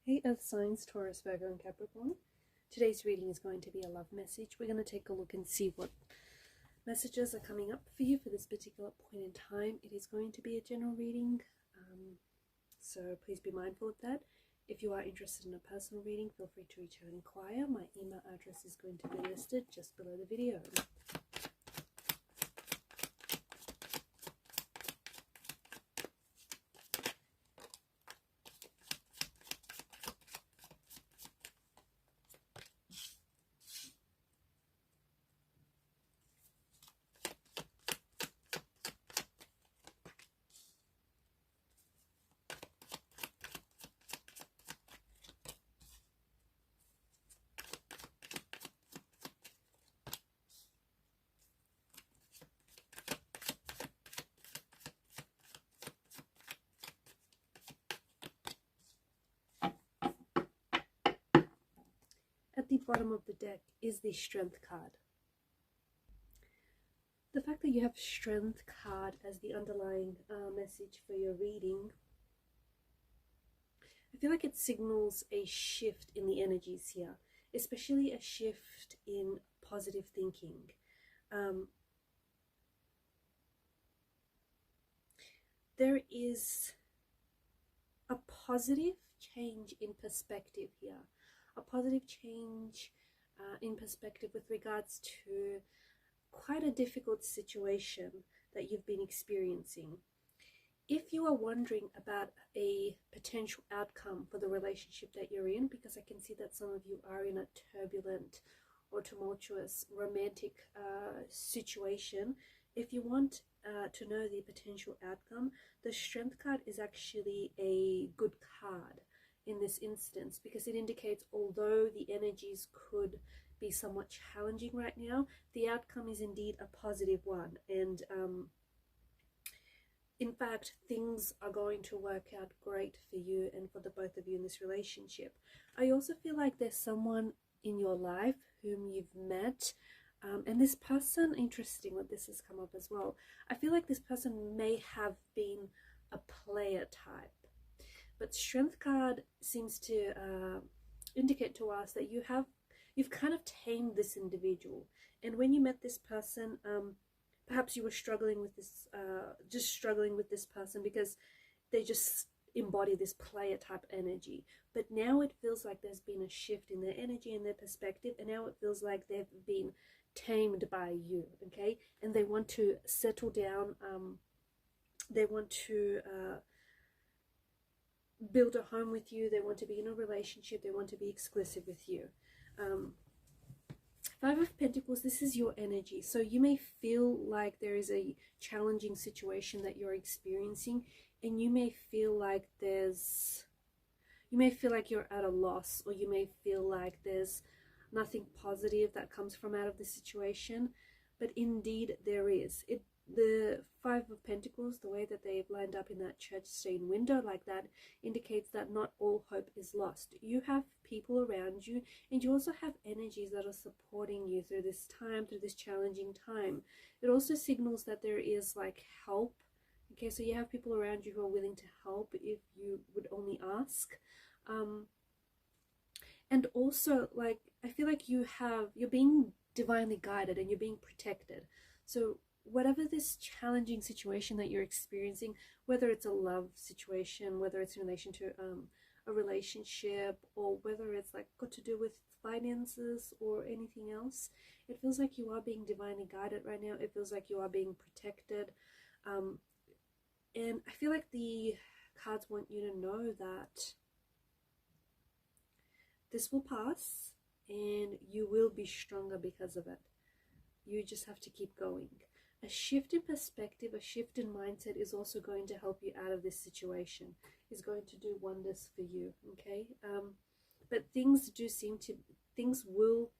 Hey Earth signs, Taurus, Virgo and Capricorn. Today's reading is going to be a love message. We're going to take a look and see what messages are coming up for you for this particular point in time. It is going to be a general reading, so please be mindful of that. If you are interested in a personal reading, feel free to reach out and inquire. My email address is going to be listed just below the video. At the bottom of the deck is the Strength card. The fact that you have Strength card as the underlying message for your reading, I feel like it signals a shift in the energies here, especially a shift in positive thinking. There is a positive change in perspective here. A positive change in perspective with regards to quite a difficult situation that you've been experiencing. If you are wondering about a potential outcome for the relationship that you're in, because I can see that some of you are in a turbulent or tumultuous romantic situation, if you want to know the potential outcome, the Strength card is actually a good card in this instance, because it indicates although the energies could be somewhat challenging right now, the outcome is indeed a positive one, and in fact things are going to work out great for you and for the both of you in this relationship. I also feel like there's someone in your life whom you've met, and this person, interesting that this has come up as well, I feel like this person may have been a player type. But Strength card seems to indicate to us that you've kind of tamed this individual. And when you met this person, perhaps you were struggling with this, person because they just embody this player type energy. But now it feels like there's been a shift in their energy and their perspective, and now it feels like they've been tamed by you, okay? And they want to settle down. They want to build a home with you. They want to be in a relationship. They want to be exclusive with you. Five of Pentacles, this is your energy. So you may feel like there is a challenging situation that you're experiencing, and you may feel like you're at a loss, or you may feel like there's nothing positive that comes from out of the situation, but indeed there is. The Five of Pentacles, the way that they've lined up in that church stained window like that, indicates that not all hope is lost. You have people around you, and you also have energies that are supporting you through this time, through this challenging time. It also signals that there is like help. Okay, so you have people around you who are willing to help if you would only ask. And also, like, I feel like you're being divinely guided and you're being protected. So whatever this challenging situation that you're experiencing, whether it's a love situation, whether it's in relation to a relationship, or whether it's like got to do with finances or anything else, it feels like you are being divinely guided right now. It feels like you are being protected, and I feel like the cards want you to know that this will pass and you will be stronger because of it. You just have to keep going. A shift in perspective, a shift in mindset is also going to help you out of this situation, is going to do wonders for you, okay? But things will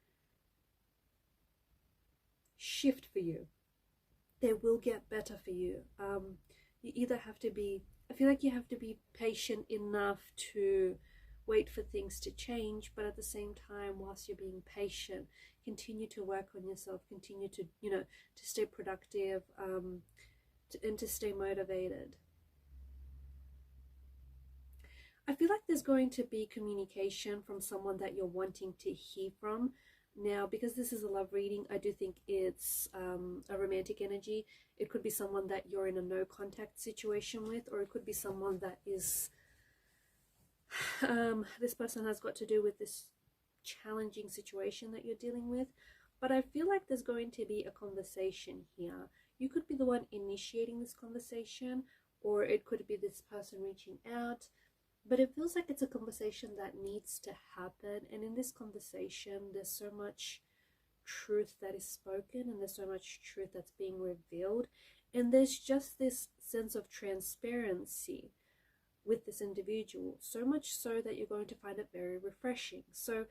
shift for you. They will get better for you. You either have to be, I feel like you have to be patient enough to wait for things to change, but at the same time, whilst you're being patient, continue to work on yourself, continue to, to stay productive, and to stay motivated. I feel like there's going to be communication from someone that you're wanting to hear from. Now, because this is a love reading, I do think it's a romantic energy. It could be someone that you're in a no contact situation with, or it could be someone that is, this person has got to do with this challenging situation that you're dealing with. But I feel like there's going to be a conversation here. You could be the one initiating this conversation, or it could be this person reaching out. But it feels like it's a conversation that needs to happen. And in this conversation, there's so much truth that is spoken, and there's so much truth that's being revealed. And there's just this sense of transparency with this individual. So much so that you're going to find it very refreshing. So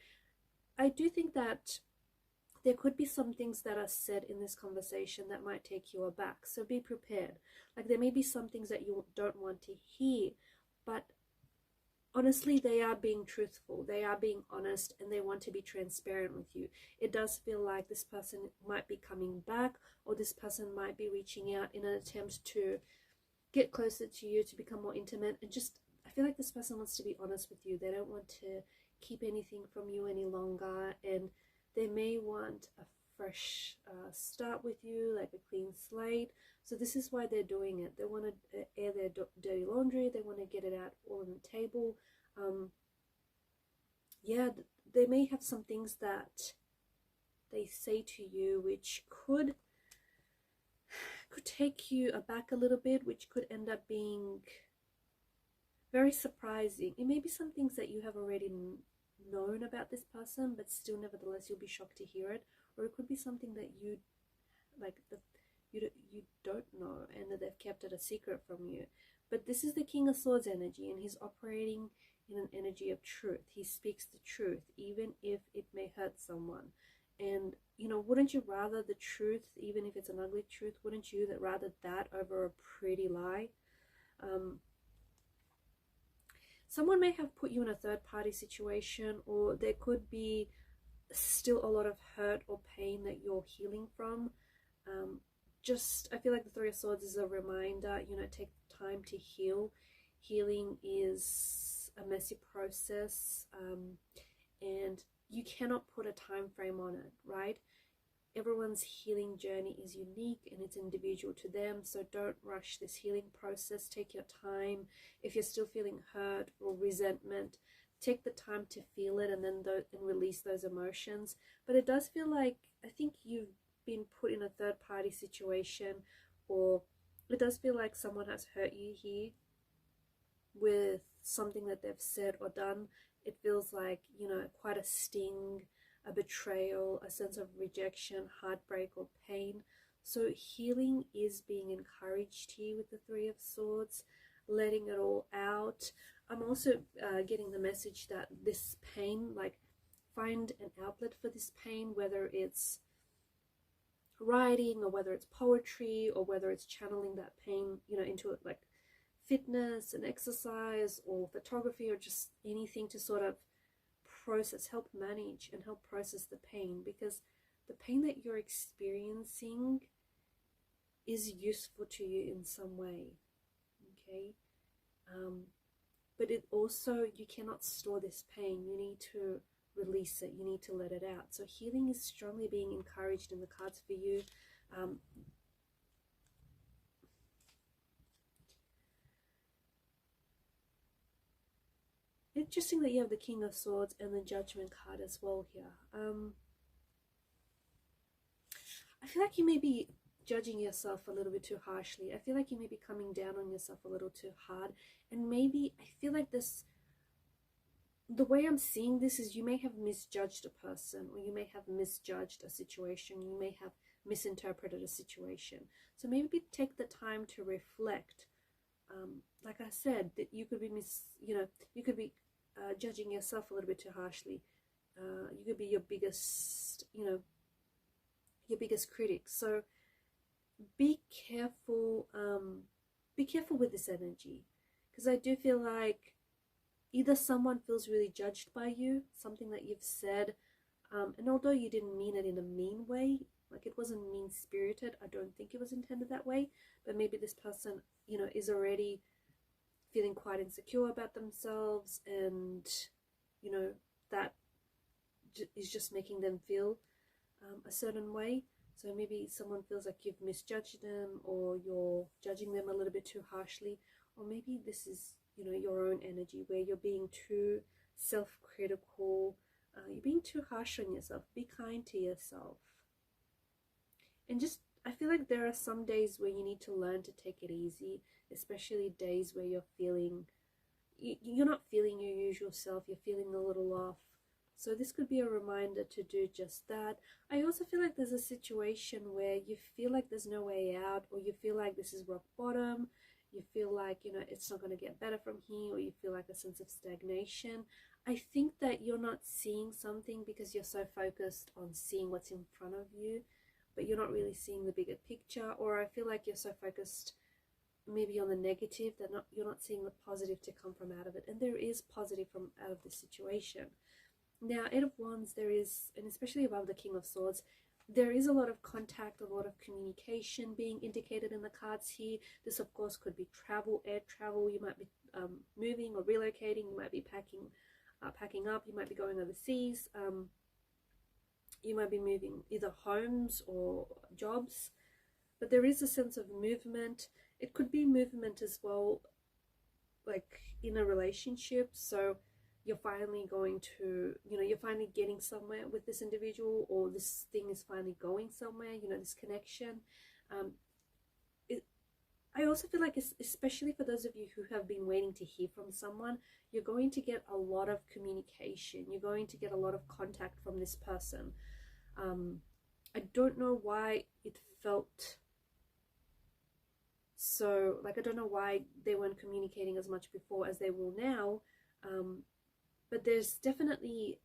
I do think that there could be some things that are said in this conversation that might take you aback. So be prepared. Like, there may be some things that you don't want to hear, but honestly, they are being truthful, they are being honest, and they want to be transparent with you. It does feel like this person might be coming back, or this person might be reaching out in an attempt to get closer to you, to become more intimate. And just, I feel like this person wants to be honest with you. They don't want to keep anything from you any longer, and they may want a fresh start with you, like a clean slate. So this is why they're doing it. They want to air their dirty laundry. They want to get it out all on the table. Yeah, they may have some things that they say to you which could take you aback a little bit, which could end up being very surprising. It may be some things that you have already known about this person, but still nevertheless you'll be shocked to hear it. Or it could be something that you like, you don't know, and that they've kept it a secret from you. But this is the King of Swords energy, and he's operating in an energy of truth. He speaks the truth, even if it may hurt someone. And, you know, wouldn't you rather the truth, even if it's an ugly truth? Wouldn't you rather that over a pretty lie? Someone may have put you in a third-party situation, or there could be still a lot of hurt or pain that you're healing from. I feel like the Three of Swords is a reminder, you know, take time to heal. Healing is a messy process, and you cannot put a time frame on it, right? Everyone's healing journey is unique and it's individual to them, so don't rush this healing process. Take your time. If you're still feeling hurt or resentment, take the time to feel it, and then and release those emotions. But it does feel like, I think you've been put in a third-party situation, or it does feel like someone has hurt you here with something that they've said or done. It feels like, you know, quite a sting, a betrayal, a sense of rejection, heartbreak, or pain. So healing is being encouraged here with the Three of Swords, letting it all out. I'm also getting the message that this pain, like, find an outlet for this pain, whether it's writing, or whether it's poetry, or whether it's channeling that pain, you know, into it, like fitness and exercise, or photography, or just anything to sort of process, help manage and help process the pain, because the pain that you're experiencing is useful to you in some way, okay? But it also, you cannot store this pain. You need to release it. You need to let it out. So healing is strongly being encouraged in the cards for you. Interesting that you have the King of Swords and the Judgment card as well here. I feel like you may be judging yourself a little bit too harshly. I feel like you may be coming down on yourself a little too hard. And maybe, I feel like this, the way I'm seeing this is you may have misjudged a person, or you may have misjudged a situation. You may have misinterpreted a situation. So maybe take the time to reflect. Like I said, that you could be you could be judging yourself a little bit too harshly. You could be your biggest, your biggest critic. So be careful. Be careful with this energy, because I do feel like either someone feels really judged by you, something that you've said, and although you didn't mean it in a mean way, like it wasn't mean-spirited, I don't think it was intended that way, but maybe this person, is already feeling quite insecure about themselves, and you know, that is just making them feel a certain way. So maybe someone feels like you've misjudged them, or you're judging them a little bit too harshly, or maybe this is, you know, your own energy where you're being too self-critical, you're being too harsh on yourself. Be kind to yourself. And just, I feel like there are some days where you need to learn to take it easy, especially days where you're feeling, you're not feeling your usual self, you're feeling a little off. So this could be a reminder to do just that. I also feel like there's a situation where you feel like there's no way out, or you feel like this is rock bottom. You feel like, you know, it's not going to get better from here, or you feel like a sense of stagnation. I think that you're not seeing something because you're so focused on seeing what's in front of you, but you're not really seeing the bigger picture. Or I feel like you're so focused maybe on the negative that you're not seeing the positive to come from out of it. And there is positive from out of the situation. Now, Eight of Wands, there is, and especially above the King of Swords, there is a lot of contact, a lot of communication being indicated in the cards here. This, of course, could be travel, air travel. You might be moving or relocating. You might be packing up. You might be going overseas. You might be moving either homes or jobs. But there is a sense of movement. It could be movement as well, like in a relationship. So you're finally going to, you know, you're finally getting somewhere with this individual, or this thing is finally going somewhere, you know, this connection. I also feel like, especially for those of you who have been waiting to hear from someone, you're going to get a lot of communication. You're going to get a lot of contact from this person. I don't know why it felt so, like, I don't know why they weren't communicating as much before as they will now. But there's definitely,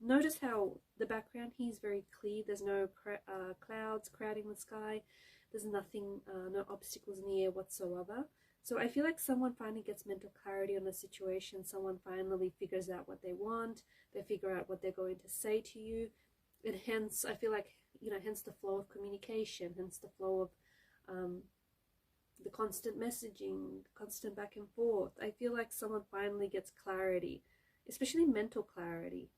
notice how the background here is very clear. There's no clouds crowding the sky. There's nothing, no obstacles in the air whatsoever. So I feel like someone finally gets mental clarity on the situation. Someone finally figures out what they want. They figure out what they're going to say to you. And hence, I feel like, you know, hence the flow of communication, hence the flow of the constant messaging, constant back and forth. I feel like someone finally gets clarity, especially mental clarity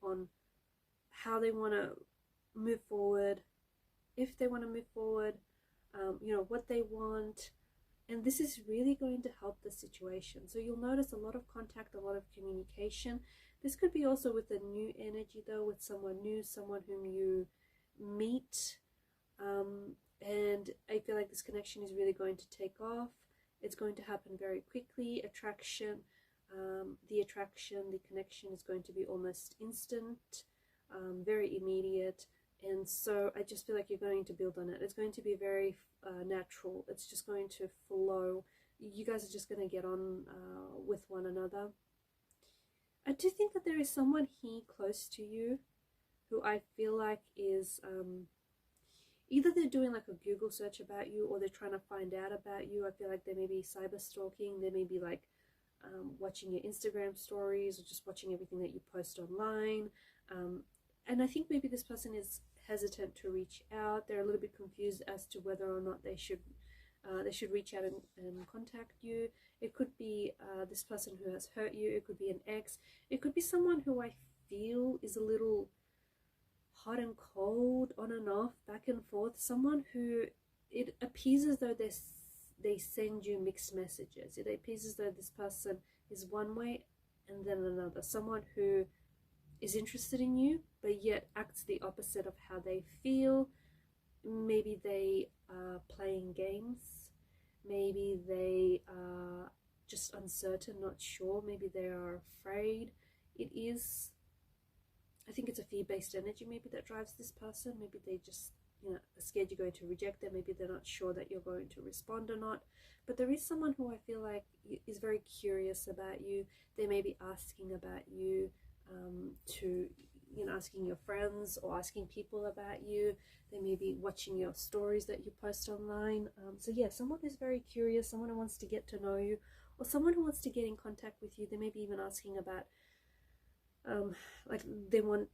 on how they want to move forward, if they want to move forward, you know, what they want. And this is really going to help the situation. So you'll notice a lot of contact, a lot of communication. This could be also with a new energy though, with someone new, someone whom you meet. And I feel like this connection is really going to take off. It's going to happen very quickly. Attraction, the connection is going to be almost instant, very immediate. And so I just feel like you're going to build on it. It's going to be very natural. It's just going to flow. You guys are just going to get on with one another. I do think that there is someone here close to you who I feel like is... either they're doing like a Google search about you, or they're trying to find out about you. I feel like they may be cyber stalking. They may be like watching your Instagram stories, or just watching everything that you post online. And I think maybe this person is hesitant to reach out. They're a little bit confused as to whether or not they should reach out and contact you. It could be this person who has hurt you. It could be an ex. It could be someone who I feel is a little hot and cold, on and off, back and forth. Someone who, it appears as though they send you mixed messages. It appears as though this person is one way and then another. Someone who is interested in you but yet acts the opposite of how they feel. Maybe they are playing games. Maybe they are just uncertain, not sure. Maybe they are afraid. I think it's a fear-based energy maybe that drives this person. Maybe they just, you know, are scared you're going to reject them. Maybe they're not sure that you're going to respond or not. But there is someone who I feel like is very curious about you. They may be asking about you, asking your friends or asking people about you. They may be watching your stories that you post online. So yeah, someone who's very curious, someone who wants to get to know you, or someone who wants to get in contact with you. They may be even asking about, like they want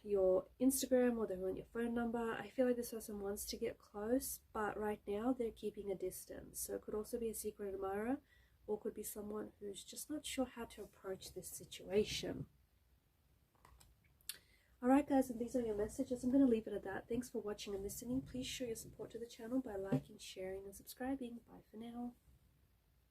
your Instagram or they want your phone number. I feel like this person wants to get close, but right now they're keeping a distance. So it could also be a secret admirer, or could be someone who's just not sure how to approach this situation. Alright guys, and these are your messages. I'm going to leave it at that. Thanks for watching and listening. Please show your support to the channel by liking, sharing and subscribing. Bye for now.